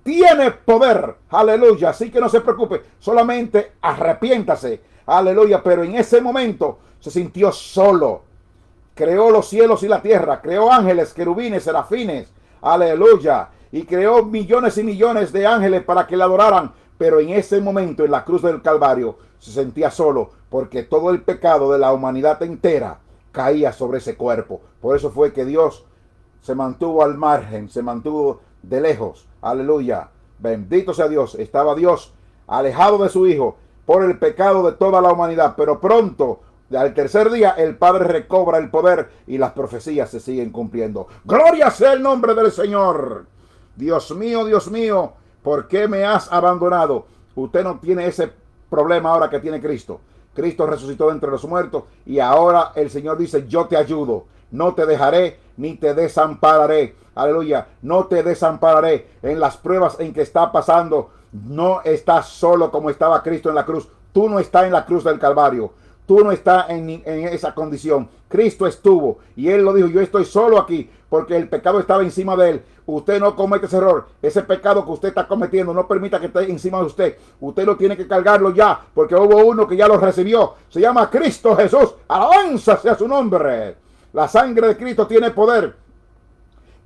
tiene poder, aleluya. Así que no se preocupe, solamente arrepiéntase, aleluya. Pero en ese momento se sintió solo. Creó los cielos y la tierra, creó ángeles, querubines, serafines, aleluya, y creó millones y millones de ángeles para que le adoraran. Pero en ese momento, en la cruz del Calvario, se sentía solo, porque todo el pecado de la humanidad entera caía sobre ese cuerpo. Por eso fue que Dios se mantuvo al margen, se mantuvo de lejos, aleluya. Bendito sea Dios. Estaba Dios alejado de su Hijo por el pecado de toda la humanidad, pero pronto, al tercer día, el Padre recobra el poder y las profecías se siguen cumpliendo. Gloria sea el nombre del Señor. Dios mío, ¿por qué me has abandonado? Usted no tiene ese problema ahora que tiene Cristo. Cristo resucitó entre los muertos, y ahora el Señor dice: yo te ayudo, no te dejaré ni te desampararé. Aleluya, no te desampararé. En las pruebas en que está pasando, no estás solo como estaba Cristo en la cruz. Tú no estás en la cruz del Calvario. Tú no estás en esa condición. Cristo estuvo, y Él lo dijo: yo estoy solo aquí, porque el pecado estaba encima de Él. Usted no comete ese error. Ese pecado que usted está cometiendo, no permita que esté encima de usted. Usted lo tiene que cargarlo ya, porque hubo uno que ya lo recibió. Se llama Cristo Jesús. Alabanza sea su nombre. La sangre de Cristo tiene poder.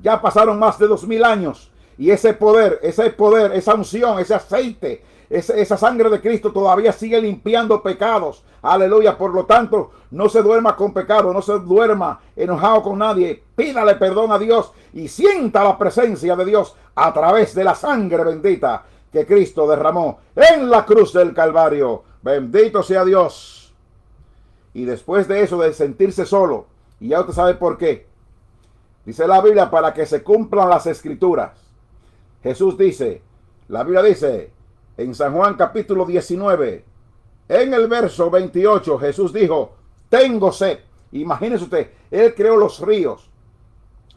Ya pasaron más de 2000 años, y ese poder, esa unción, ese aceite, esa sangre de Cristo todavía sigue limpiando pecados. Aleluya. Por lo tanto, no se duerma con pecado, no se duerma enojado con nadie. Pídale perdón a Dios y sienta la presencia de Dios a través de la sangre bendita que Cristo derramó en la cruz del Calvario. Bendito sea Dios. Y después de eso, de sentirse solo, y ya usted sabe por qué, dice la Biblia: para que se cumplan las escrituras. Jesús dice, la Biblia dice en San Juan capítulo 19, en el verso 28, Jesús dijo: tengo sed. Imagínese usted, Él creó los ríos.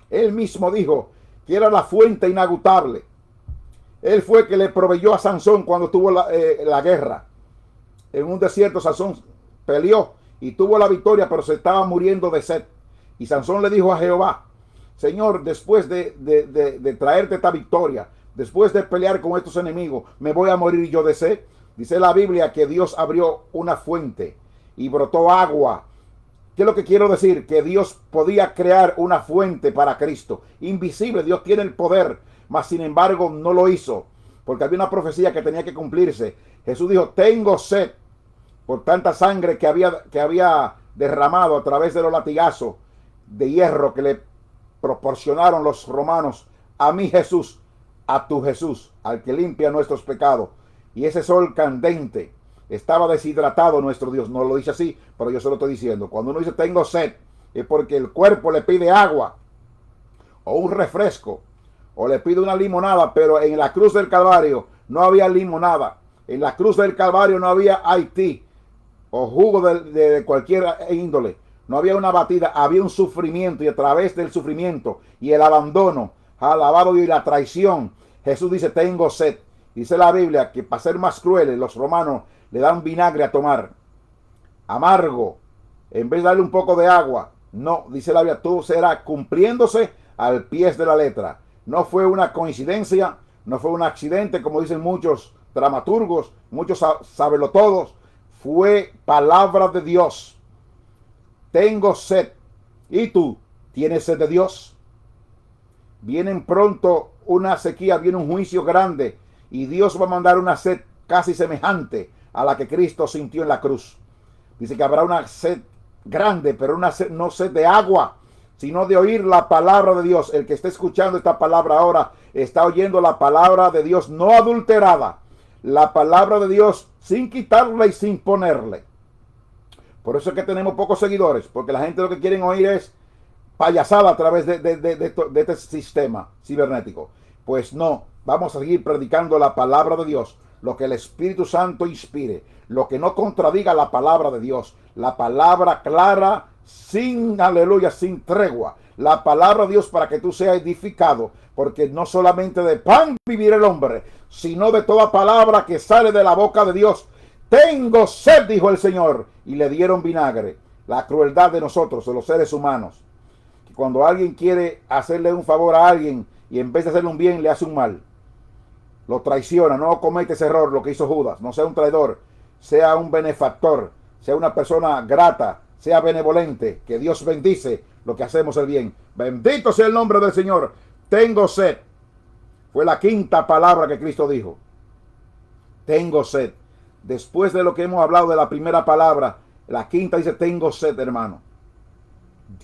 Él mismo dijo que era la fuente inagotable. Él fue que le proveyó a Sansón cuando tuvo la guerra. En un desierto Sansón peleó y tuvo la victoria, pero se estaba muriendo de sed. Y Sansón le dijo a Jehová: Señor, después de traerte esta victoria, después de pelear con estos enemigos, me voy a morir yo de sed. Dice la Biblia que Dios abrió una fuente y brotó agua. ¿Qué es lo que quiero decir? Que Dios podía crear una fuente para Cristo. Invisible, Dios tiene el poder, mas sin embargo no lo hizo, porque había una profecía que tenía que cumplirse. Jesús dijo: tengo sed, por tanta sangre que había derramado a través de los latigazos de hierro que le proporcionaron los romanos a mi Jesús, a tu Jesús, al que limpia nuestros pecados. Y ese sol candente, estaba deshidratado nuestro Dios. No lo dice así, pero yo se lo estoy diciendo. Cuando uno dice tengo sed, es porque el cuerpo le pide agua, o un refresco, o le pide una limonada. Pero en la cruz del Calvario no había limonada. En la cruz del Calvario no había Haití o jugo de cualquier índole. No había una batida, había un sufrimiento, y a través del sufrimiento y el abandono, alabado, y la traición, Jesús dice: tengo sed. Dice la Biblia que, para ser más crueles, los romanos le dan vinagre a tomar, amargo, en vez de darle un poco de agua. No, dice la Biblia, todo será cumpliéndose al pie de la letra. No fue una coincidencia, no fue un accidente, como dicen muchos dramaturgos, muchos sabelotodos. Fue palabra de Dios. Tengo sed. ¿Y tú tienes sed de Dios? Vienen pronto una sequía, viene un juicio grande, y Dios va a mandar una sed casi semejante a la que Cristo sintió en la cruz. Dice que habrá una sed grande, pero una sed, no sed de agua, sino de oír la palabra de Dios. El que está escuchando esta palabra ahora está oyendo la palabra de Dios no adulterada, la palabra de Dios sin quitarle y sin ponerle. Por eso es que tenemos pocos seguidores, porque la gente lo que quieren oír es payasada a través de este sistema cibernético. Pues no, vamos a seguir predicando la palabra de Dios, lo que el Espíritu Santo inspire, lo que no contradiga la palabra de Dios, la palabra clara, sin aleluya, sin tregua, la palabra de Dios, para que tú seas edificado, porque no solamente de pan vivirá el hombre, sino de toda palabra que sale de la boca de Dios. Tengo sed, dijo el Señor, y le dieron vinagre. La crueldad de nosotros, de los seres humanos, que cuando alguien quiere hacerle un favor a alguien y en vez de hacerle un bien le hace un mal, lo traiciona. No comete ese error, lo que hizo Judas. No sea un traidor, sea un benefactor, sea una persona grata, sea benevolente, que Dios bendice lo que hacemos el bien. Bendito sea el nombre del Señor. Tengo sed. Fue la quinta palabra que Cristo dijo. Tengo sed. Después de lo que hemos hablado de la primera palabra, la quinta dice tengo sed, hermano.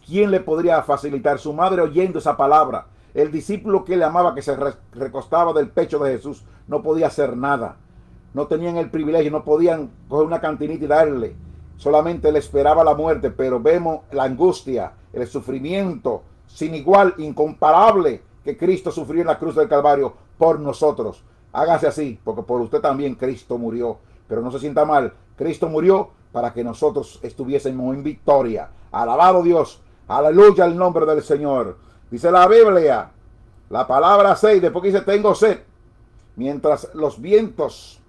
¿Quién le podría facilitar? Su madre oyendo esa palabra. El discípulo que le amaba, que se recostaba del pecho de Jesús, no podía hacer nada. No tenían el privilegio, no podían coger una cantinita y darle. Solamente le esperaba la muerte, pero vemos la angustia, el sufrimiento sin igual, incomparable, que Cristo sufrió en la cruz del Calvario por nosotros. Hágase así, porque por usted también Cristo murió. Pero no se sienta mal, Cristo murió para que nosotros estuviésemos en victoria. Alabado Dios, aleluya al nombre del Señor. Dice la Biblia, la palabra 6, después que dice tengo sed, mientras los vientos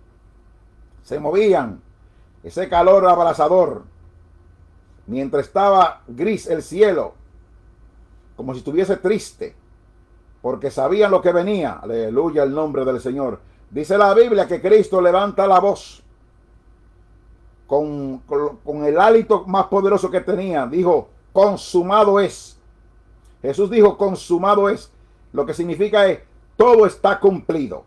se movían, ese calor abrasador, mientras estaba gris el cielo, como si estuviese triste, porque sabían lo que venía. Aleluya el nombre del Señor. Dice la Biblia que Cristo levanta la voz con el hálito más poderoso que tenía. Dijo, consumado es. Jesús dijo, consumado es. Lo que significa es, todo está cumplido.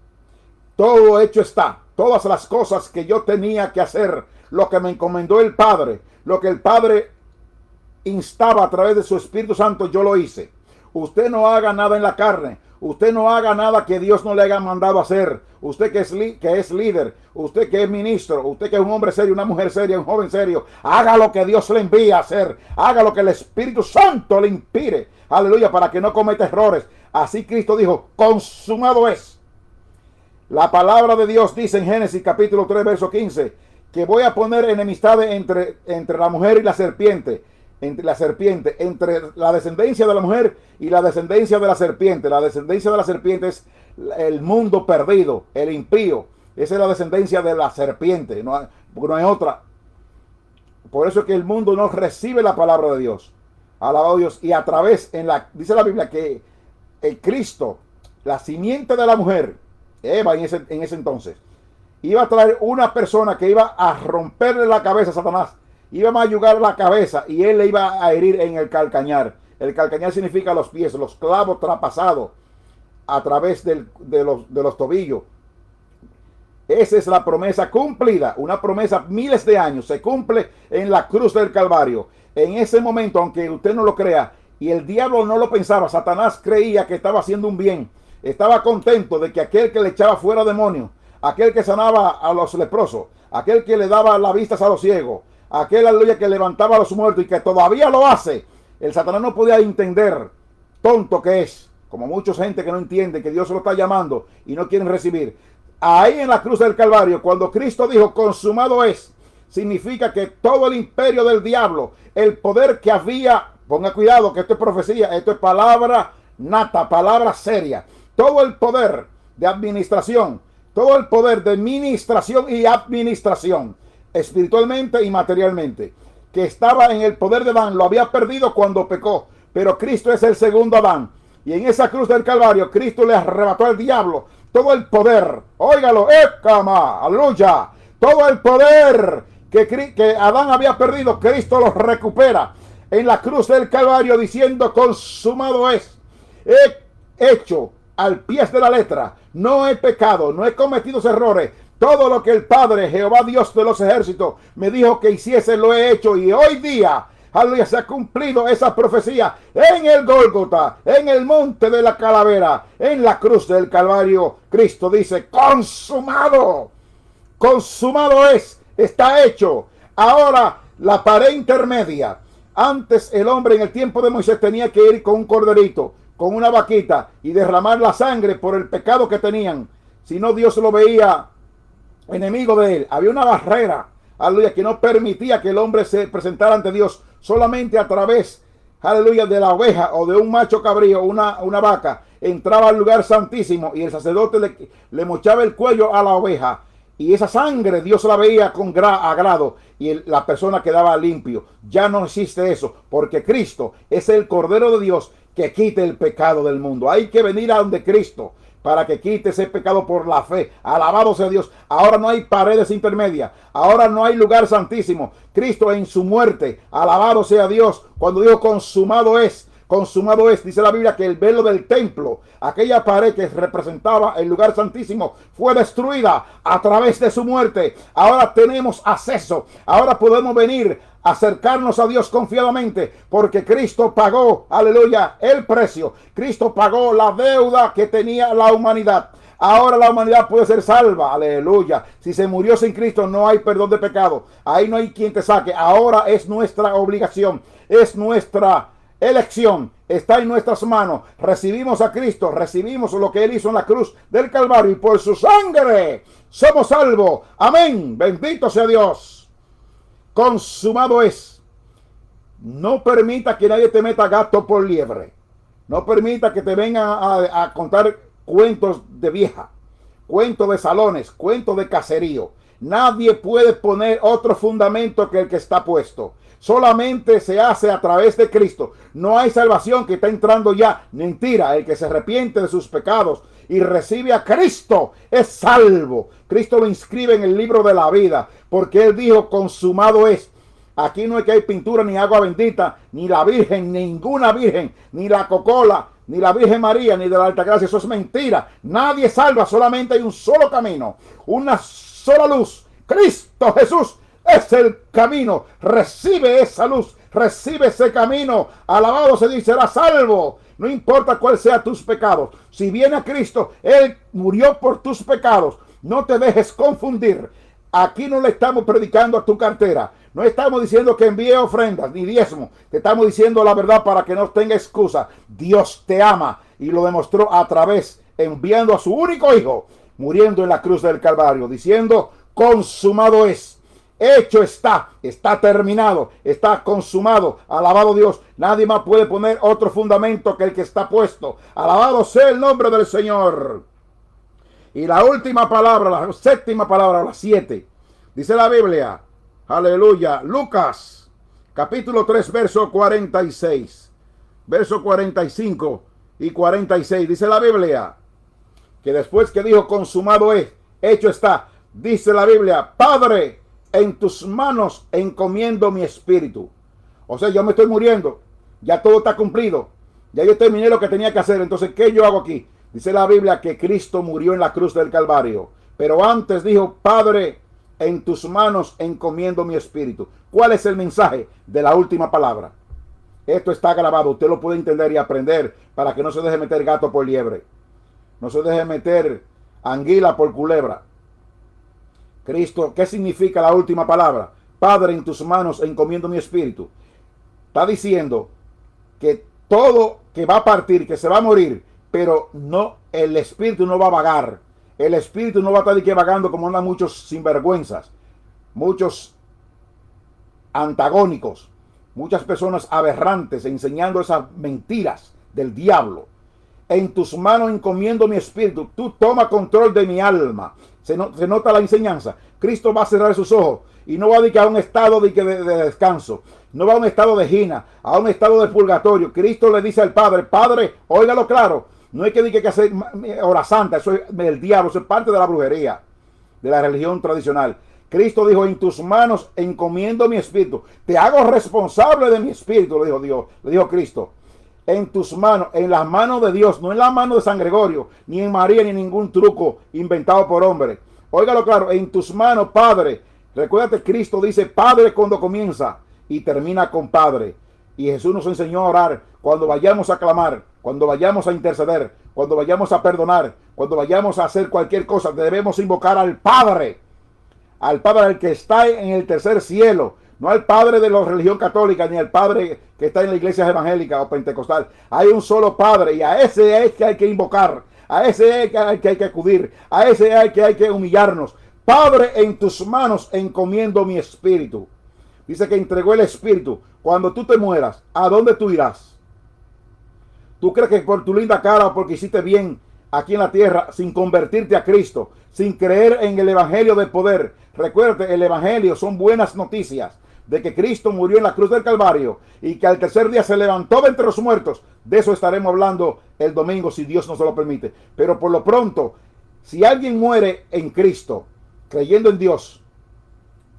Todo hecho está. Todas las cosas que yo tenía que hacer, lo que me encomendó el Padre, lo que el Padre instaba a través de su Espíritu Santo, yo lo hice. Usted no haga nada en la carne. Usted no haga nada que Dios no le haya mandado a hacer. Usted que es líder, usted que es ministro, usted que es un hombre serio, una mujer seria, un joven serio, haga lo que Dios le envía a hacer. Haga lo que el Espíritu Santo le inspire. Aleluya, para que no cometa errores. Así Cristo dijo, consumado es. La palabra de Dios dice en Génesis capítulo 3, verso 15, que voy a poner enemistades entre la mujer y la serpiente. Entre la descendencia de la mujer y la descendencia de la serpiente. La descendencia de la serpiente es el mundo perdido, el impío. Esa es la descendencia de la serpiente, no hay otra. Por eso es que el mundo no recibe la palabra de Dios. Alabado Dios. Y a través, dice la Biblia que el Cristo, la simiente de la mujer, Eva en ese entonces, iba a traer una persona que iba a romperle la cabeza a Satanás. Iba a mayugar la cabeza y él le iba a herir en el calcañar. El calcañar significa los pies, los clavos traspasados a través de los tobillos. Esa es la promesa cumplida, una promesa miles de años. Se cumple en la cruz del Calvario. En ese momento, aunque usted no lo crea, y el diablo no lo pensaba, Satanás creía que estaba haciendo un bien. Estaba contento de que aquel que le echaba fuera demonios, aquel que sanaba a los leprosos, aquel que le daba la vista a los ciegos, aquel, aleluya, que levantaba a los muertos y que todavía lo hace. El Satanás no podía entender, tonto que es, como mucha gente que no entiende que Dios lo está llamando y no quieren recibir. Ahí en la cruz del Calvario, cuando Cristo dijo, consumado es, significa que todo el imperio del diablo, el poder que había, ponga cuidado que esto es profecía, esto es palabra nata, palabra seria, todo el poder de administración todo el poder de ministración y administración, espiritualmente y materialmente, que estaba en el poder de Adán, lo había perdido cuando pecó. Pero Cristo es el segundo Adán. Y en esa cruz del Calvario, Cristo le arrebató al diablo todo el poder. Óigalo, ¡Ekama! ¡Aleluya! Todo el poder que Adán había perdido, Cristo lo recupera en la cruz del Calvario, diciendo: consumado es. He hecho al pie de la letra. No he pecado, no he cometido errores. Todo lo que el Padre, Jehová Dios de los ejércitos, me dijo que hiciese, lo he hecho. Y hoy día, aleluya, se ha cumplido esa profecía en el Gólgota, en el monte de la calavera, en la cruz del Calvario. Cristo dice: consumado, consumado es, está hecho. Ahora la pared intermedia. Antes el hombre en el tiempo de Moisés tenía que ir con un corderito, con una vaquita, y derramar la sangre por el pecado que tenían. Si no, Dios lo veía enemigo de él. Había una barrera, aleluya, que no permitía que el hombre se presentara ante Dios. Solamente a través, aleluya, de la oveja o de un macho cabrío, una vaca, entraba al lugar santísimo, y el sacerdote le mochaba el cuello a la oveja, y esa sangre Dios la veía con agrado, y la persona quedaba limpio. Ya no existe eso, porque Cristo es el Cordero de Dios que quite el pecado del mundo. Hay que venir a donde Cristo para que quite ese pecado por la fe. Alabado sea Dios. Ahora no hay paredes intermedias. Ahora no hay lugar santísimo. Cristo en su muerte, alabado sea Dios, cuando dijo: consumado es. Consumado es, dice la Biblia, que el velo del templo, aquella pared que representaba el lugar santísimo, fue destruida a través de su muerte. Ahora tenemos acceso. Ahora podemos venir, acercarnos a Dios confiadamente, porque Cristo pagó, aleluya, el precio. Cristo pagó la deuda que tenía la humanidad. Ahora la humanidad puede ser salva, aleluya. Si se murió sin Cristo, no hay perdón de pecado. Ahí no hay quien te saque. Ahora es nuestra obligación, es nuestra elección, está en nuestras manos. Recibimos a Cristo, recibimos lo que Él hizo en la cruz del Calvario, y por su sangre somos salvos. Amén. Bendito sea Dios. Consumado es. No permita que nadie te meta gato por liebre. No permita que te vengan a contar cuentos de vieja, cuentos de salones, cuentos de caserío. Nadie puede poner otro fundamento que el que está puesto. Solamente se hace a través de Cristo. No hay salvación que está entrando ya. Mentira. El que se arrepiente de sus pecados y recibe a Cristo es salvo. Cristo lo inscribe en el libro de la vida, porque Él dijo: consumado es. Aquí no es que hay pintura, ni agua bendita, ni la Virgen, ninguna Virgen, ni la Coca-Cola, ni la Virgen María, ni de la Altagracia. Eso es mentira. Nadie salva. Solamente hay un solo camino, una sola luz. Cristo Jesús es el camino. Recibe esa luz, recibe ese camino. Alabado se dice, será salvo. No importa cuál sea tus pecados. Si viene a Cristo, Él murió por tus pecados. No te dejes confundir. Aquí no le estamos predicando a tu cartera. No estamos diciendo que envíe ofrendas ni diezmo. Te estamos diciendo la verdad para que no tenga excusa. Dios te ama y lo demostró a través, enviando a su único hijo, muriendo en la cruz del Calvario, diciendo: consumado es. Hecho está, está terminado, está consumado. Alabado Dios. Nadie más puede poner otro fundamento que el que está puesto. Alabado sea el nombre del Señor. Y la última palabra, la séptima palabra, la 7. Dice la Biblia, aleluya, Lucas, capítulo 3, verso 46. Verso 45 y 46. Dice la Biblia que después que dijo: consumado es, hecho está, dice la Biblia: Padre, en tus manos encomiendo mi espíritu. O sea, yo me estoy muriendo. Ya todo está cumplido. Ya yo terminé lo que tenía que hacer. Entonces, ¿qué yo hago aquí? Dice la Biblia que Cristo murió en la cruz del Calvario. Pero antes dijo: Padre, en tus manos encomiendo mi espíritu. ¿Cuál es el mensaje de la última palabra? Esto está grabado. Usted lo puede entender y aprender para que no se deje meter gato por liebre. No se deje meter anguila por culebra. Cristo, ¿qué significa la última palabra? Padre, en tus manos encomiendo mi espíritu. Está diciendo que todo que va a partir, que se va a morir, pero no, el espíritu no va a vagar. El espíritu no va a estar aquí vagando como andan muchos sinvergüenzas, muchos antagónicos, muchas personas aberrantes enseñando esas mentiras del diablo. en tus manos encomiendo mi espíritu. Tú toma control de mi alma. Se nota la enseñanza. Cristo va a cerrar sus ojos y no va a dedicar a un estado de descanso. No va a un estado de gina, a un estado de purgatorio. Cristo le dice al Padre, Padre, óigalo claro, no hay que decir que hacer hora santa, eso es el diablo, eso es parte de la brujería, de la religión tradicional. Cristo dijo, en tus manos encomiendo mi espíritu. Te hago responsable de mi espíritu, le dijo Dios, le dijo Cristo. En tus manos, en las manos de Dios, no en las manos de San Gregorio, ni en María, ni en ningún truco inventado por hombre. Óigalo claro, en tus manos, Padre. Recuérdate, Cristo dice Padre cuando comienza y termina con Padre. Y Jesús nos enseñó a orar cuando vayamos a clamar, cuando vayamos a interceder, cuando vayamos a perdonar, cuando vayamos a hacer cualquier cosa, debemos invocar al Padre al que está en el tercer cielo, no al Padre de la religión católica, ni al Padre que está en la iglesia evangélica o pentecostal. Hay un solo Padre y a ese es que hay que invocar, a ese es que hay que acudir, a ese es que hay que humillarnos. Padre, en tus manos encomiendo mi espíritu. Dice que entregó el espíritu. Cuando tú te mueras, ¿a dónde tú irás? ¿Tú crees que por tu linda cara o porque hiciste bien aquí en la tierra, sin convertirte a Cristo, sin creer en el evangelio del poder? Recuérdate, el evangelio son buenas noticias de que Cristo murió en la cruz del Calvario y que al tercer día se levantó de entre los muertos. De eso estaremos hablando el domingo, si Dios nos lo permite. Pero por lo pronto, si alguien muere en Cristo, creyendo en Dios,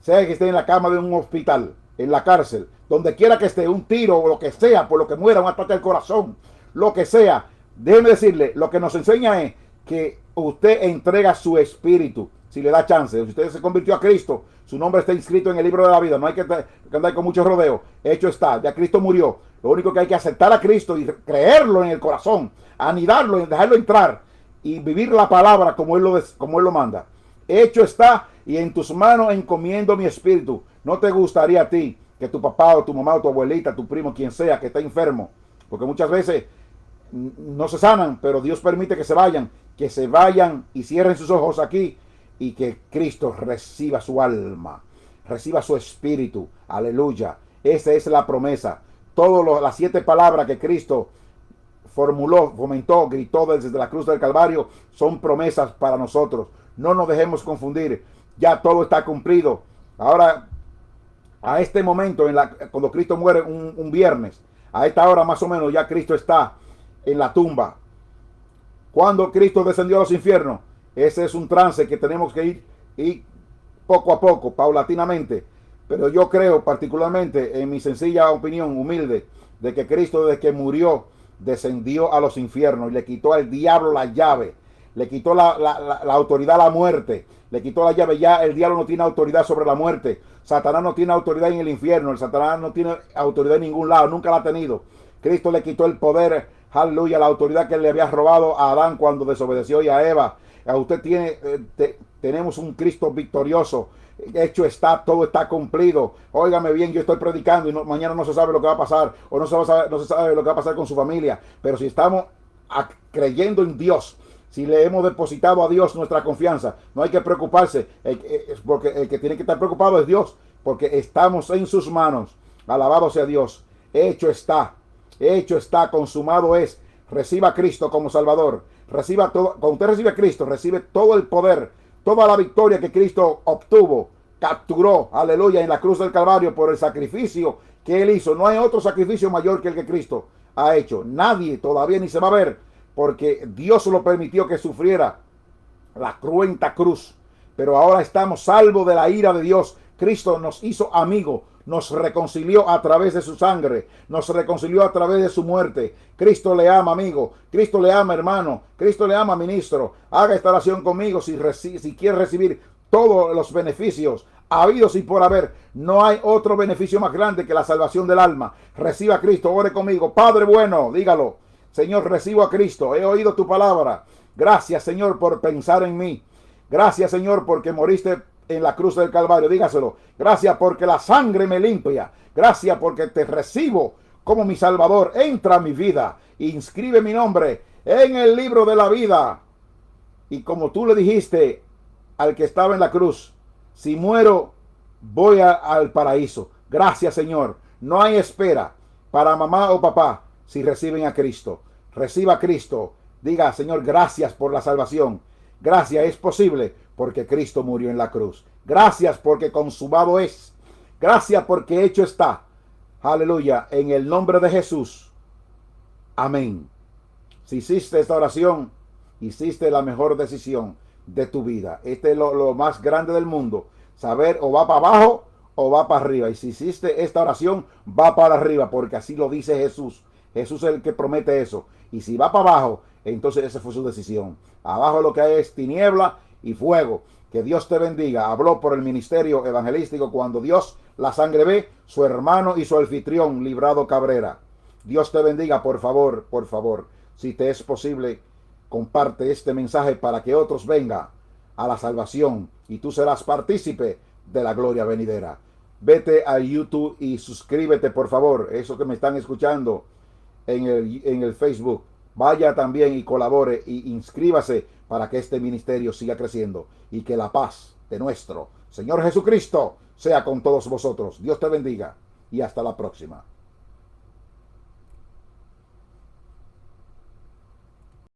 sea que esté en la cama de un hospital, en la cárcel, donde quiera que esté, un tiro o lo que sea, por lo que muera, un ataque al corazón, lo que sea, déjeme decirle, lo que nos enseña es que usted entrega su espíritu, si le da chance. Si usted se convirtió a Cristo, su nombre está inscrito en el libro de la vida, no hay que andar con mucho rodeo. Hecho está, ya Cristo murió. Lo único que hay que aceptar a Cristo y creerlo en el corazón, anidarlo, dejarlo entrar y vivir la palabra como Él lo manda. Hecho está, y en tus manos encomiendo mi espíritu. ¿No te gustaría a ti que tu papá o tu mamá o tu abuelita, tu primo, quien sea, que está enfermo? Porque muchas veces no se sanan, pero Dios permite que se vayan y cierren sus ojos aquí y que Cristo reciba su alma, reciba su espíritu. Aleluya. Esa es la promesa. Todas las 7 palabras que Cristo formuló, fomentó, gritó desde la cruz del Calvario son promesas para nosotros. No nos dejemos confundir. Ya todo está cumplido. Ahora, a este momento, cuando Cristo muere un viernes, a esta hora más o menos ya Cristo está en la tumba. Cuando Cristo descendió a los infiernos, ese es un trance que tenemos que ir poco a poco, paulatinamente. Pero yo creo particularmente, en mi sencilla opinión humilde, de que Cristo desde que murió descendió a los infiernos y le quitó al diablo la llave, le quitó la autoridad a la muerte, le quitó la llave. Ya el diablo no tiene autoridad sobre la muerte. Satanás no tiene autoridad en el infierno. El Satanás no tiene autoridad en ningún lado, nunca la ha tenido. Cristo le quitó el poder, aleluya, la autoridad que le había robado a Adán cuando desobedeció y a Eva. Usted tenemos un Cristo victorioso. Hecho está, todo está cumplido. Óigame bien, yo estoy predicando y mañana no se sabe lo que va a pasar, o no se sabe lo que va a pasar con su familia. Pero si estamos creyendo en Dios, si le hemos depositado a Dios nuestra confianza, no hay que preocuparse, porque el que tiene que estar preocupado es Dios, porque estamos en sus manos. Alabado sea Dios. Hecho está, consumado es. Reciba a Cristo como Salvador. Reciba todo. Cuando usted recibe a Cristo, recibe todo el poder, toda la victoria que Cristo obtuvo, capturó, aleluya, en la cruz del Calvario por el sacrificio que Él hizo. No hay otro sacrificio mayor que el que Cristo ha hecho. Nadie todavía ni se va a ver, porque Dios lo permitió que sufriera la cruenta cruz. Pero ahora estamos salvos de la ira de Dios. Cristo nos hizo amigos, nos reconcilió a través de su sangre, nos reconcilió a través de su muerte. Cristo le ama, amigo. Cristo le ama, hermano. Cristo le ama, ministro. Haga esta oración conmigo si quiere recibir todos los beneficios habidos y por haber. No hay otro beneficio más grande que la salvación del alma. Reciba a Cristo. Ore conmigo. Padre bueno, dígalo. Señor, recibo a Cristo. He oído tu palabra. Gracias, Señor, por pensar en mí. Gracias, Señor, porque moriste en la cruz del Calvario. Dígaselo. Gracias porque la sangre me limpia. Gracias porque te recibo como mi Salvador. Entra a mi vida. Inscribe mi nombre en el libro de la vida. Y como tú le dijiste al que estaba en la cruz, si muero, voy al paraíso. Gracias, Señor. No hay espera para mamá o papá si reciben a Cristo. Reciba a Cristo Diga, Señor, gracias por la salvación. Gracias, es posible porque Cristo murió en la cruz. Gracias porque consumado es. Gracias porque hecho está. Aleluya, en el nombre de Jesús. Amén. Si hiciste esta oración, hiciste la mejor decisión de tu vida. Este es lo más grande del mundo. Saber o va para abajo o va para arriba. Y si hiciste esta oración, va para arriba, porque así lo dice Jesús. Jesús es el que promete eso. Y si va para abajo, entonces esa fue su decisión. Abajo lo que hay es tiniebla y fuego. Que Dios te bendiga. Habló por el ministerio evangelístico Cuando Dios la Sangre Ve, su hermano y su anfitrión, Librado Cabrera. Dios te bendiga, por favor, por favor. Si te es posible, comparte este mensaje para que otros vengan a la salvación y tú serás partícipe de la gloria venidera. Vete a YouTube y suscríbete, por favor. Eso que me están escuchando en el Facebook. Vaya también y colabore y inscríbase para que este ministerio siga creciendo y que la paz de nuestro Señor Jesucristo sea con todos vosotros. Dios te bendiga y hasta la próxima.